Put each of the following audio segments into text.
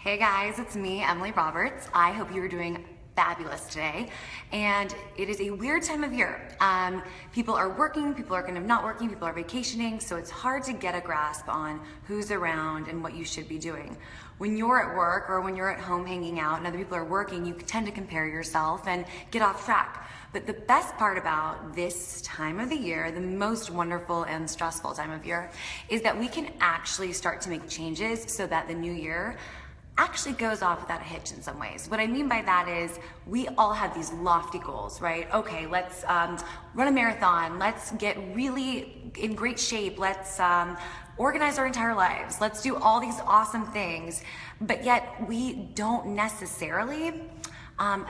Hey guys, it's me, Emily Roberts. I hope you are doing fabulous today. And it is a weird time of year. People are working, people are kind of not working, people are vacationing, so it's hard to get a grasp on who's around and what you should be doing. When you're at work or when you're at home hanging out and other people are working, you tend to compare yourself and get off track. But the best part about this time of the year, the most wonderful and stressful time of year, is that we can actually start to make changes so that the new year actually goes off without a hitch in some ways. What I mean by that is we all have these lofty goals, right? Okay, let's run a marathon. Let's get really in great shape. Let's organize our entire lives. Let's do all these awesome things. But yet we don't necessarily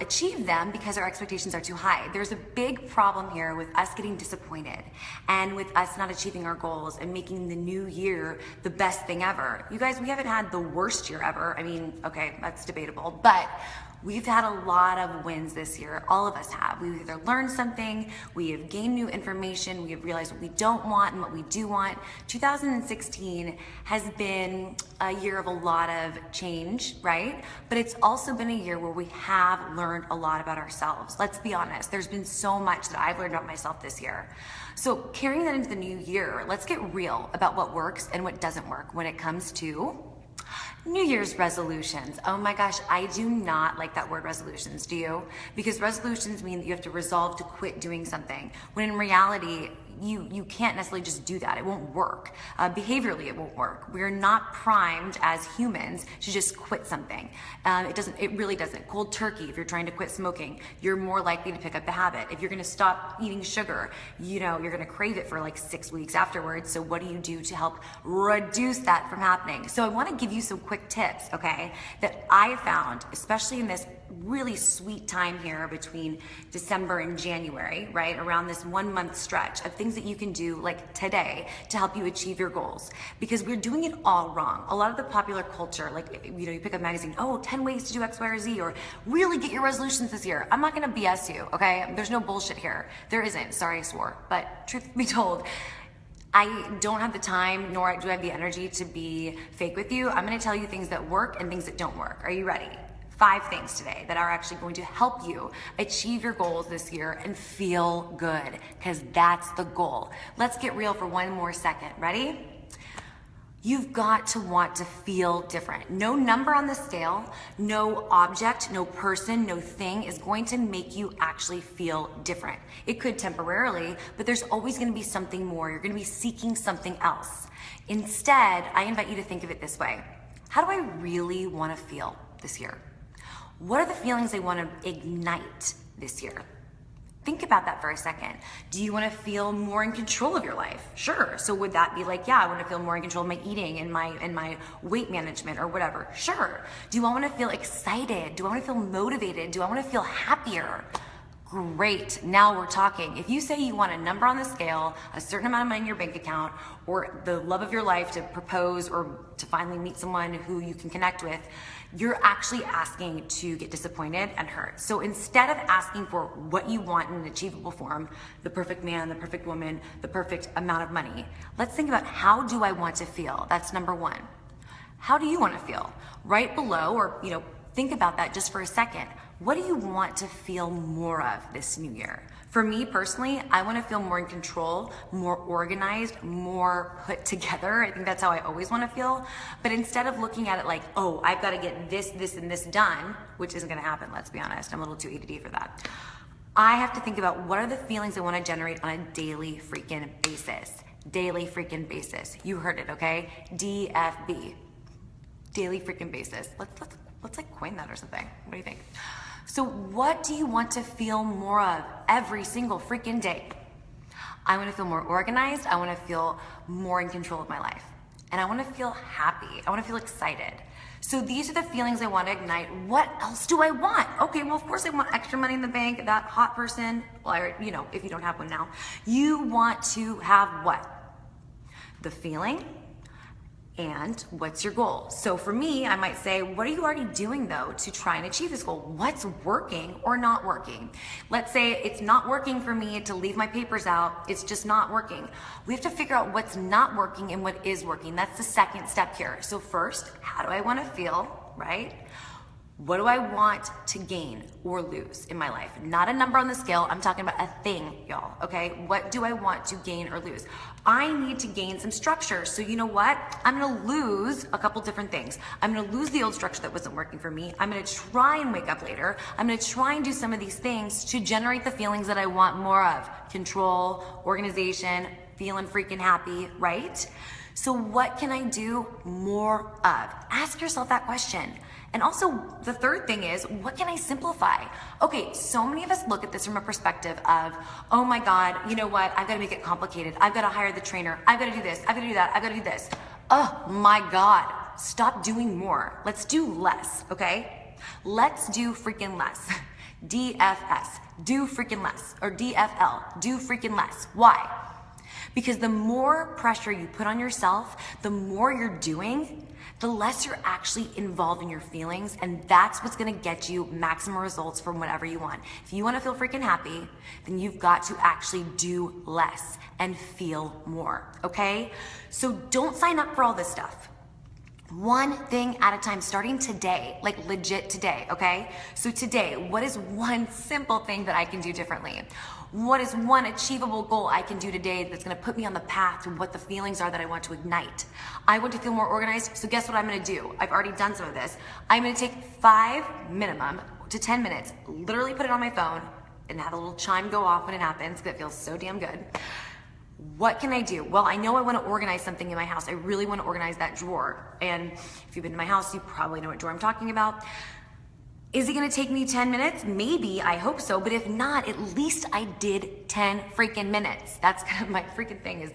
achieve them because our expectations are too high. There's a big problem here with us getting disappointed and with us not achieving our goals and making the new year the best thing ever. You guys, we haven't had the worst year ever. I mean, okay, that's debatable, but we've had a lot of wins this year. All of us have. We've either learned something, we have gained new information, we have realized what we don't want and what we do want. 2016 has been a year of a lot of change, right? But it's also been a year where we have learned a lot about ourselves. Let's be honest, there's been so much that I've learned about myself this year. So carrying that into the new year, let's get real about what works and what doesn't work when it comes to New Year's resolutions. Oh my gosh, I do not like that word resolutions, do you? Because resolutions mean that you have to resolve to quit doing something, when in reality, you can't necessarily just do that. It won't work. Behaviorally, it won't work. We're not primed as humans to just quit something. It really doesn't. Cold turkey, if you're trying to quit smoking, you're more likely to pick up the habit. If you're gonna stop eating sugar, you're gonna crave it for like 6 weeks afterwards. So what do you do to help reduce that from happening? So I wanna give you some quick tips, okay, that I found, especially in this really sweet time here between December and January, right? Around this 1 month stretch of things that you can do like today to help you achieve your goals, because we're doing it all wrong. A lot of the popular culture, like, you pick up a magazine, 10 ways to do X, Y, or Z, or really get your resolutions this year. I'm not gonna BS you, okay? There's no bullshit here. There isn't, sorry I swore, but truth be told, I don't have the time, nor do I have the energy to be fake with you. I'm gonna tell you things that work and things that don't work. Are you ready? 5 things today that are actually going to help you achieve your goals this year and feel good, because that's the goal. Let's get real for 1 more second. Ready? You've got to want to feel different. No number on the scale, no object, no person, no thing is going to make you actually feel different. It could temporarily, but there's always going to be something more. You're going to be seeking something else. Instead, I invite you to think of it this way. How do I really want to feel this year? What are the feelings I want to ignite this year? Think about that for a second. Do you want to feel more in control of your life? Sure. So would that be like, I want to feel more in control of my eating and my weight management or whatever? Sure. Do I want to feel excited? Do I want to feel motivated? Do I want to feel happier? Great, now we're talking. If you say you want a number on the scale, a certain amount of money in your bank account, or the love of your life to propose or to finally meet someone who you can connect with, you're actually asking to get disappointed and hurt. So instead of asking for what you want in an achievable form, the perfect man, the perfect woman, the perfect amount of money, let's think about, how do I want to feel? That's number 1. How do you want to feel? Right below, or think about that just for a second. What do you want to feel more of this new year? For me personally, I want to feel more in control, more organized, more put together. I think that's how I always want to feel. But instead of looking at it like, I've got to get this, this, and this done, which isn't going to happen, let's be honest. I'm a little too ADD for that. I have to think about, what are the feelings I want to generate on a daily freaking basis? Daily freaking basis. You heard it, okay? DFB. Daily freaking basis. Let's like coin that or something. What do you think? So what do you want to feel more of every single freaking day? I want to feel more organized. I want to feel more in control of my life. And I want to feel happy. I want to feel excited. So these are the feelings I want to ignite. What else do I want? Okay, well, of course I want extra money in the bank, that hot person. Well, if you don't have one now. You want to have what? The feeling. And what's your goal? So for me, I might say, what are you already doing though to try and achieve this goal? What's working or not working? Let's say it's not working for me to leave my papers out. It's just not working. We have to figure out what's not working and what is working. That's the second step here. So first, how do I want to feel? right? What do I want to gain or lose in my life? Not a number on the scale. I'm talking about a thing, y'all, okay? What do I want to gain or lose? I need to gain some structure. So you know what? I'm gonna lose a couple different things. I'm gonna lose the old structure that wasn't working for me. I'm gonna try and wake up later. I'm gonna try and do some of these things to generate the feelings that I want more of. Control, organization, feeling freaking happy, right? So what can I do more of? Ask yourself that question. And also, the third thing is, what can I simplify? Okay, so many of us look at this from a perspective of, oh my God, you know what? I've got to make it complicated. I've got to hire the trainer. I've got to do this. I've got to do that. I've got to do this. Oh my God, stop doing more. Let's do less, okay? Let's do freaking less. DFS, do freaking less. Or DFL, do freaking less. Why? Because the more pressure you put on yourself, the more you're doing, the less you're actually involved in your feelings, and that's what's gonna get you maximum results from whatever you want. If you wanna feel freaking happy, then you've got to actually do less and feel more, okay? So don't sign up for all this stuff. One thing at a time, starting today, like legit today, okay? So today, what is one simple thing that I can do differently? What is one achievable goal I can do today that's gonna put me on the path to what the feelings are that I want to ignite? I want to feel more organized, so guess what I'm gonna do? I've already done some of this. I'm gonna take 5 minimum to 10 minutes, literally put it on my phone and have a little chime go off when it happens, because it feels so damn good. What can I do? Well, I know I want to organize something in my house. I really want to organize that drawer. And if you've been to my house, you probably know what drawer I'm talking about. Is it going to take me 10 minutes? Maybe, I hope so. But if not, at least I did 10 freaking minutes. That's kind of my freaking thing, is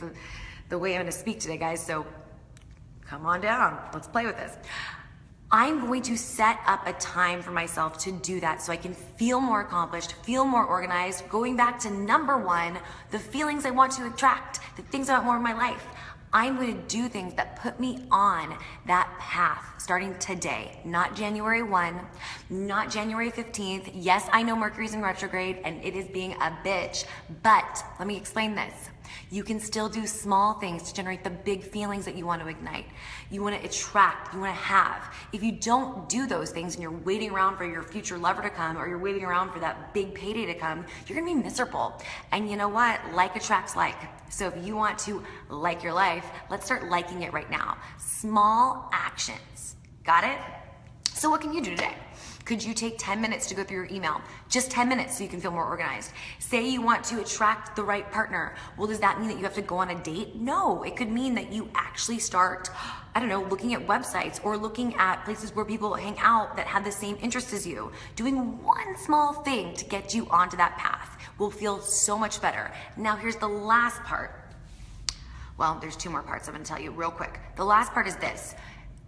the way I'm going to speak today, guys. So come on down. Let's play with this. I'm going to set up a time for myself to do that so I can feel more accomplished, feel more organized, going back to number one, the feelings I want to attract, the things I want more in my life. I'm going to do things that put me on that path starting today, not January 1, not January 15th. Yes, I know Mercury's in retrograde and it is being a bitch, but let me explain this. You can still do small things to generate the big feelings that you want to ignite. You want to attract, you want to have. If you don't do those things and you're waiting around for your future lover to come, or you're waiting around for that big payday to come, you're going to be miserable. And you know what? Like attracts like. So if you want to like your life, let's start liking it right now. Small actions. Got it? So what can you do today? Could you take 10 minutes to go through your email? Just 10 minutes so you can feel more organized. Say you want to attract the right partner. Well, does that mean that you have to go on a date? No, it could mean that you actually start, I don't know, looking at websites or looking at places where people hang out that have the same interests as you. Doing one small thing to get you onto that path will feel so much better. Now here's the last part. Well, there's 2 more parts I'm gonna tell you real quick. The last part is this.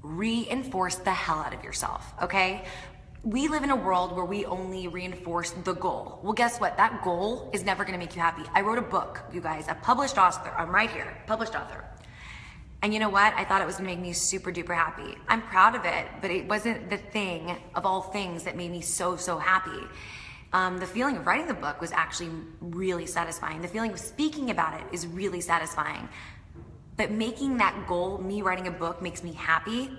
Reinforce the hell out of yourself, okay? We live in a world where we only reinforce the goal. Well, guess what? That goal is never gonna make you happy. I wrote a book, you guys, a published author. I'm right here, published author. And you know what? I thought it was gonna make me super duper happy. I'm proud of it, but it wasn't the thing of all things that made me so, so happy. The feeling of writing the book was actually really satisfying. The feeling of speaking about it is really satisfying. But making that goal, me writing a book, makes me happy,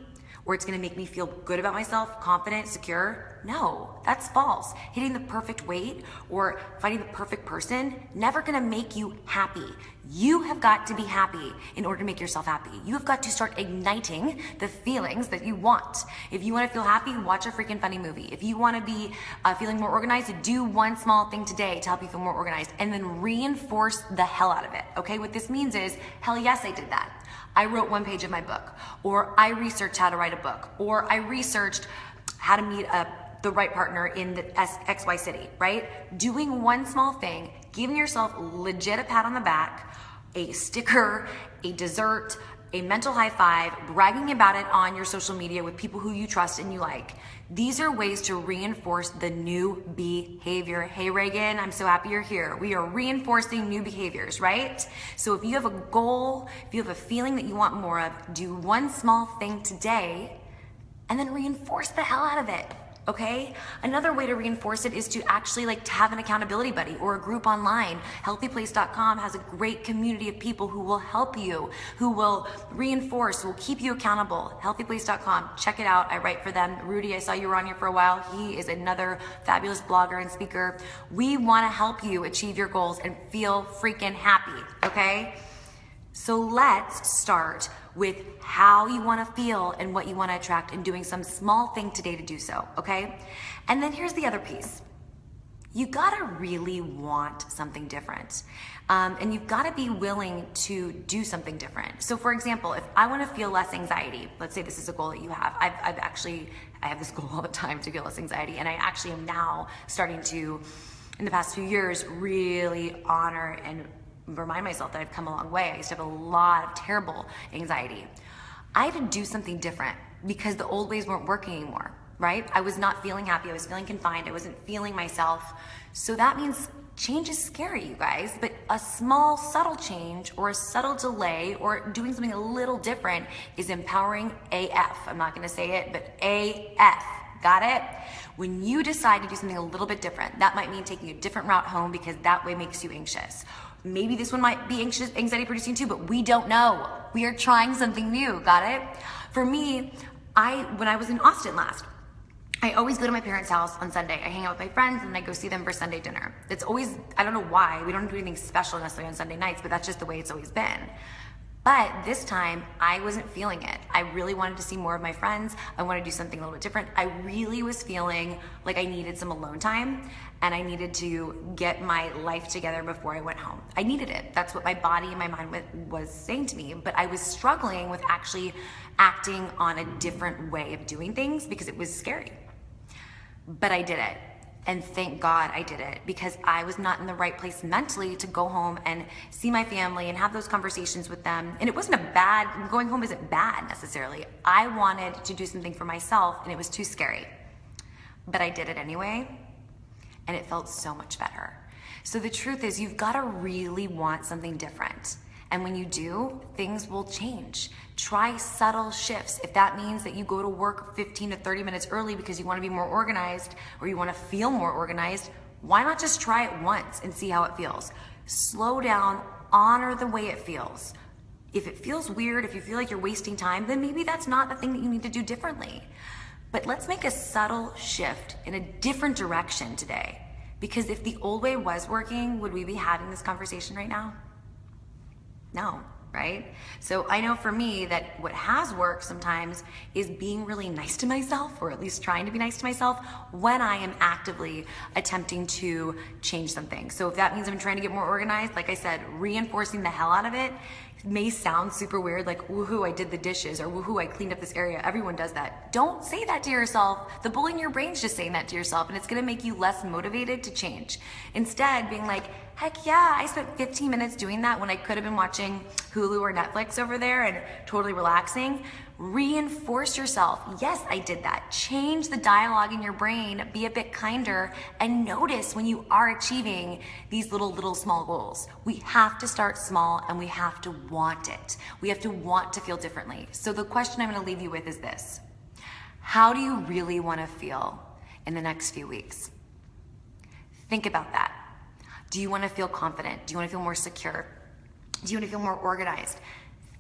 or it's gonna make me feel good about myself, confident, secure. No, that's false. Hitting the perfect weight or finding the perfect person, never gonna make you happy. You have got to be happy in order to make yourself happy. You have got to start igniting the feelings that you want. If you wanna feel happy, watch a freaking funny movie. If you wanna be feeling more organized, do one small thing today to help you feel more organized, and then reinforce the hell out of it, okay? What this means is, hell yes, I did that. I wrote 1 page of my book, or I researched how to write a book, or I researched how to meet the right partner in the XY city, right? Doing one small thing, giving yourself legit a pat on the back, a sticker, a dessert, a mental high five, bragging about it on your social media with people who you trust and you like. These are ways to reinforce the new behavior. Hey Reagan, I'm so happy you're here. We are reinforcing new behaviors, right? So if you have a goal, if you have a feeling that you want more of, do one small thing today and then reinforce the hell out of it. okay? Another way to reinforce it is to actually like to have an accountability buddy or a group online. Healthyplace.com has a great community of people who will help you, who will reinforce, will keep you accountable. Healthyplace.com, check it out. I write for them. Rudy, I saw you were on here for a while. He is another fabulous blogger and speaker. We want to help you achieve your goals and feel freaking happy, okay? So let's start with how you want to feel and what you want to attract and doing some small thing today to do so, okay? And then here's the other piece. You gotta really want something different. And you've gotta be willing to do something different. So for example, if I wanna feel less anxiety, let's say this is a goal that you have. I have this goal all the time to feel less anxiety, and I actually am now starting to, in the past few years, really honor and remind myself that I've come a long way. I used to have a lot of terrible anxiety. I had to do something different because the old ways weren't working anymore, right? I was not feeling happy. I was feeling confined. I wasn't feeling myself. So that means change is scary, you guys, but a small, subtle change or a subtle delay or doing something a little different is empowering AF. I'm not gonna say it, but AF. Got it? When you decide to do something a little bit different, that might mean taking a different route home because that way makes you anxious. Maybe this one might be anxiety producing too, but we don't know. We are trying something new, got it? For me, when I was in Austin last, I always go to my parents' house on Sunday. I hang out with my friends and I go see them for Sunday dinner. It's always, I don't know why, we don't do anything special necessarily on Sunday nights, but that's just the way it's always been. But this time, I wasn't feeling it. I really wanted to see more of my friends. I wanted to do something a little bit different. I really was feeling like I needed some alone time and I needed to get my life together before I went home. I needed it. That's what my body and my mind was saying to me. But I was struggling with actually acting on a different way of doing things because it was scary. But I did it. And thank God I did it because I was not in the right place mentally to go home and see my family and have those conversations with them. And it wasn't going home isn't bad necessarily. I wanted to do something for myself and it was too scary. But I did it anyway and it felt so much better. So the truth is you've got to really want something different. And when you do, things will change. Try subtle shifts. If that means that you go to work 15 to 30 minutes early because you want to be more organized or you want to feel more organized, why not just try it once and see how it feels? Slow down, honor the way it feels. If it feels weird, if you feel like you're wasting time, then maybe that's not the thing that you need to do differently. But let's make a subtle shift in a different direction today. Because if the old way was working, would we be having this conversation right now? No, right? So I know for me that what has worked sometimes is being really nice to myself, or at least trying to be nice to myself when I am actively attempting to change something. So if that means I'm trying to get more organized, like I said, reinforcing the hell out of it may sound super weird, like woohoo, I did the dishes, or woohoo, I cleaned up this area. Everyone does that. Don't say that to yourself. The bully in your brain's just saying that to yourself, and it's gonna make you less motivated to change. Instead, being like, heck yeah, I spent 15 minutes doing that when I could have been watching Hulu or Netflix over there and totally relaxing. Reinforce yourself. Yes, I did that. Change the dialogue in your brain, be a bit kinder, and notice when you are achieving these little small goals. We have to start small and we have to want it. We have to want to feel differently. So the question I'm gonna leave you with is this. How do you really wanna feel in the next few weeks? Think about that. Do you want to feel confident? Do you want to feel more secure? Do you want to feel more organized?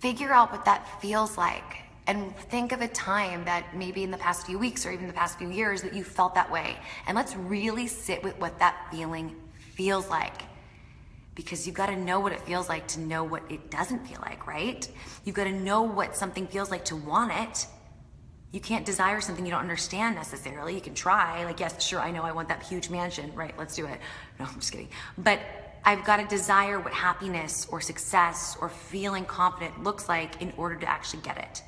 Figure out what that feels like and think of a time that maybe in the past few weeks or even the past few years that you felt that way. And let's really sit with what that feeling feels like. Because you've got to know what it feels like to know what it doesn't feel like, right? You've got to know what something feels like to want it. You can't desire something you don't understand necessarily. You can try, like, yes, sure, I know I want that huge mansion, right, let's do it. No, I'm just kidding. But I've got to desire what happiness or success or feeling confident looks like in order to actually get it.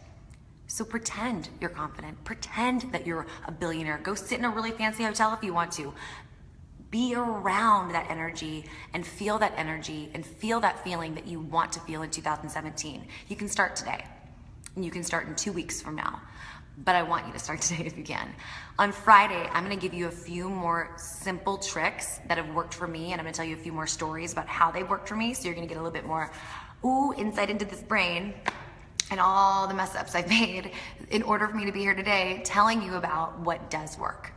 So pretend you're confident. Pretend that you're a billionaire. Go sit in a really fancy hotel if you want to. Be around that energy and feel that energy and feel that feeling that you want to feel in 2017. You can start today. And you can start in 2 weeks from now. But I want you to start today if you can. On Friday, I'm gonna give you a few more simple tricks that have worked for me, and I'm gonna tell you a few more stories about how they've worked for me, so you're gonna get a little bit more insight into this brain and all the mess ups I've made in order for me to be here today telling you about what does work.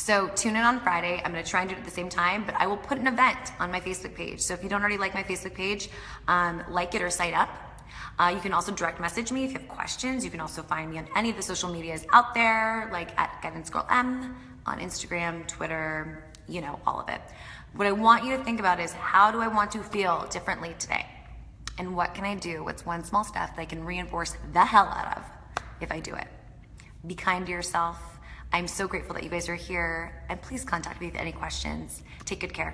So tune in on Friday. I'm gonna try and do it at the same time, but I will put an event on my Facebook page. So if you don't already like my Facebook page, like it or sign up. You can also direct message me if you have questions. You can also find me on any of the social medias out there, like at Guidance Girl M on Instagram, Twitter, you know, all of it. What I want you to think about is, how do I want to feel differently today? And what can I do? What's one small step that I can reinforce the hell out of if I do it? Be kind to yourself. I'm so grateful that you guys are here, and please contact me with any questions. Take good care.